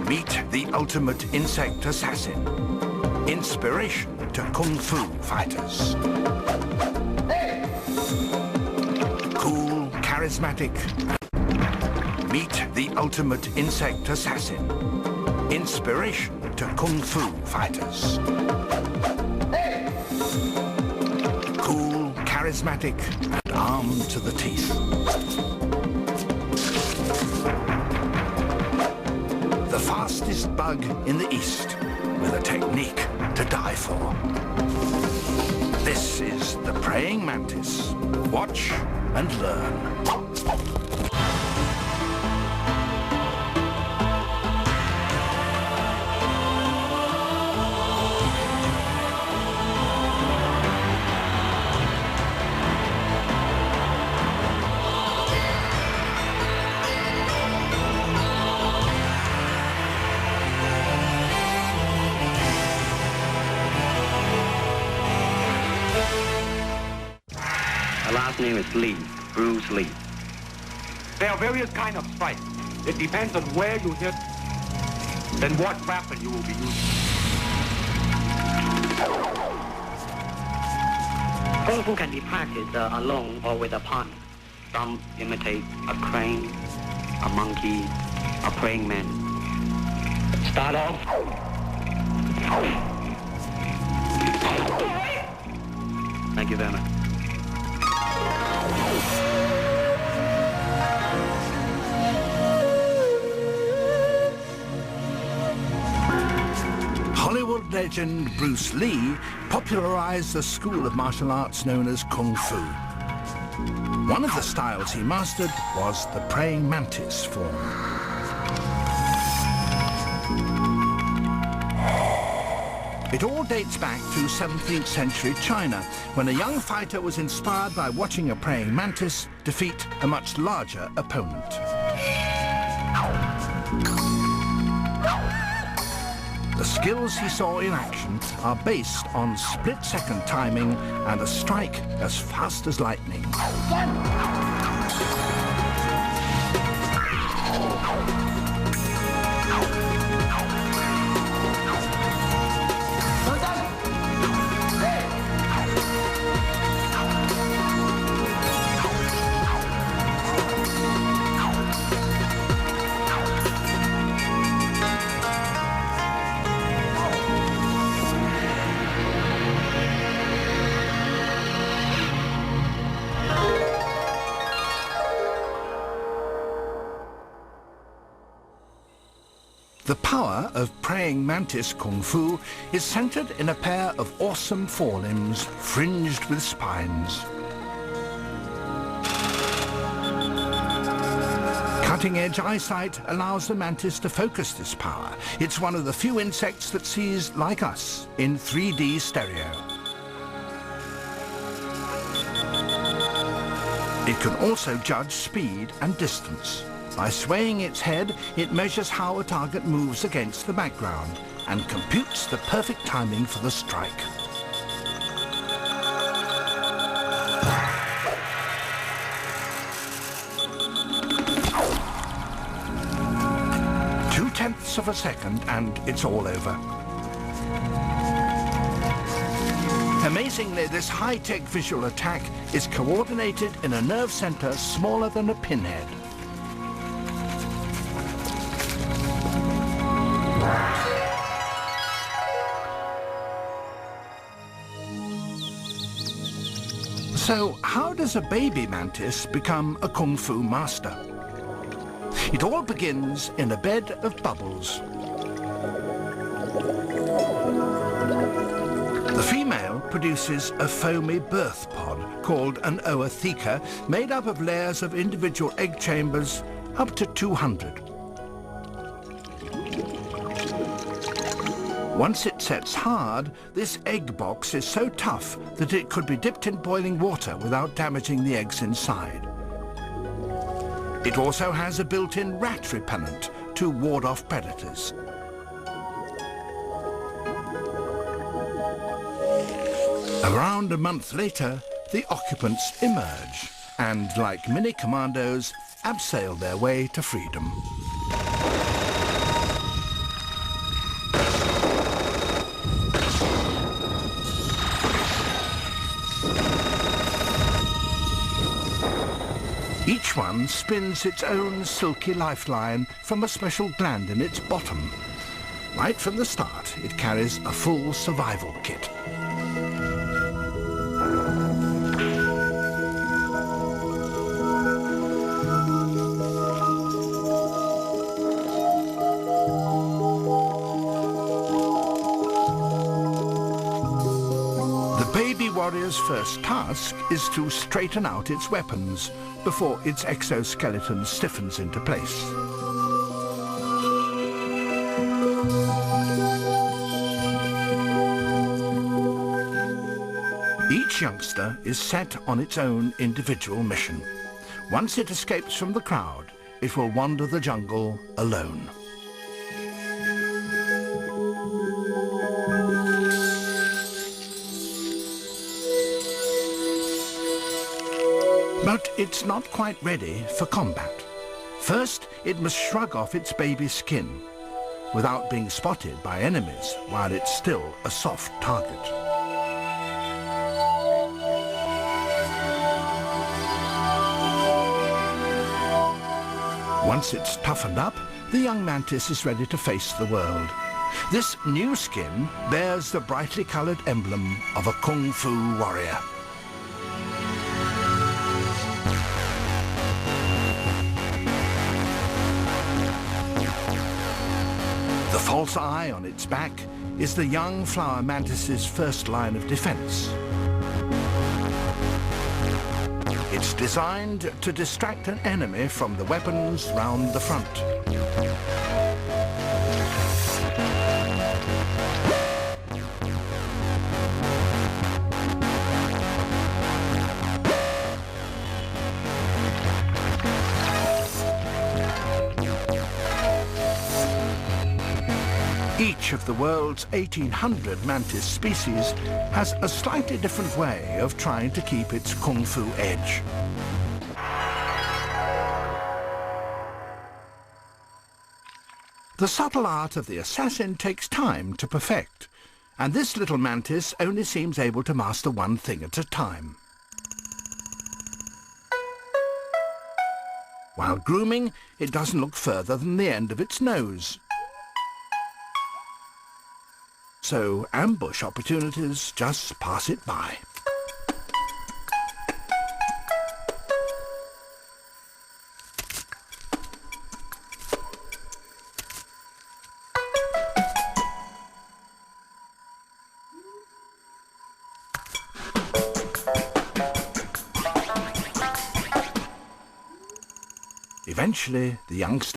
Meet the ultimate insect assassin. Inspiration to kung fu fighters. Cool, charismatic. Meet the ultimate insect assassin. Inspiration to kung fu fighters. Cool, charismatic, and armed to the teeth. The fastest bug in the East, with a technique to die for. This is the praying mantis. Watch and learn. My last name is Lee, Bruce Lee. There are various kinds of strikes. It depends on where you hit, then what weapon you will be using. Kung Fu can be practiced alone or with a partner. Some imitate a crane, a monkey, a praying man. Start off. Thank you very much. Hollywood legend Bruce Lee popularized the school of martial arts known as Kung Fu. One of the styles he mastered was the praying mantis form. It all dates back to 17th century China, when a young fighter was inspired by watching a praying mantis defeat a much larger opponent. The skills he saw in action are based on split-second timing and a strike as fast as lightning. The power of praying mantis kung fu is centered in a pair of awesome forelimbs fringed with spines. Cutting-edge eyesight allows the mantis to focus this power. It's one of the few insects that sees, like us, in 3D stereo. It can also judge speed and distance. By swaying its head, it measures how a target moves against the background and computes the perfect timing for the strike. Two-tenths of a second and it's all over. Amazingly, this high-tech visual attack is coordinated in a nerve center smaller than a pinhead. So, how does a baby mantis become a kung fu master? It all begins in a bed of bubbles. The female produces a foamy birth pod called an ootheca, made up of layers of individual egg chambers, up to 200. Once it sets hard, this egg box is so tough that it could be dipped in boiling water without damaging the eggs inside. It also has a built-in rat repellent to ward off predators. Around a month later, the occupants emerge and, like mini-commandos, abseil their way to freedom. Each one spins its own silky lifeline from a special gland in its bottom. Right from the start, it carries a full survival kit. Baby warrior's first task is to straighten out its weapons before its exoskeleton stiffens into place. Each youngster is set on its own individual mission. Once it escapes from the crowd, it will wander the jungle alone. But it's not quite ready for combat. First, it must shrug off its baby skin without being spotted by enemies while it's still a soft target. Once it's toughened up, the young mantis is ready to face the world. This new skin bears the brightly coloured emblem of a kung fu warrior. The false eye on its back is the young flower mantis's first line of defense. It's designed to distract an enemy from the weapons round the front. Each of the world's 1,800 mantis species has a slightly different way of trying to keep its kung fu edge. The subtle art of the assassin takes time to perfect, and this little mantis only seems able to master one thing at a time. While grooming, it doesn't look further than the end of its nose. So ambush opportunities just pass it by. Eventually, the youngster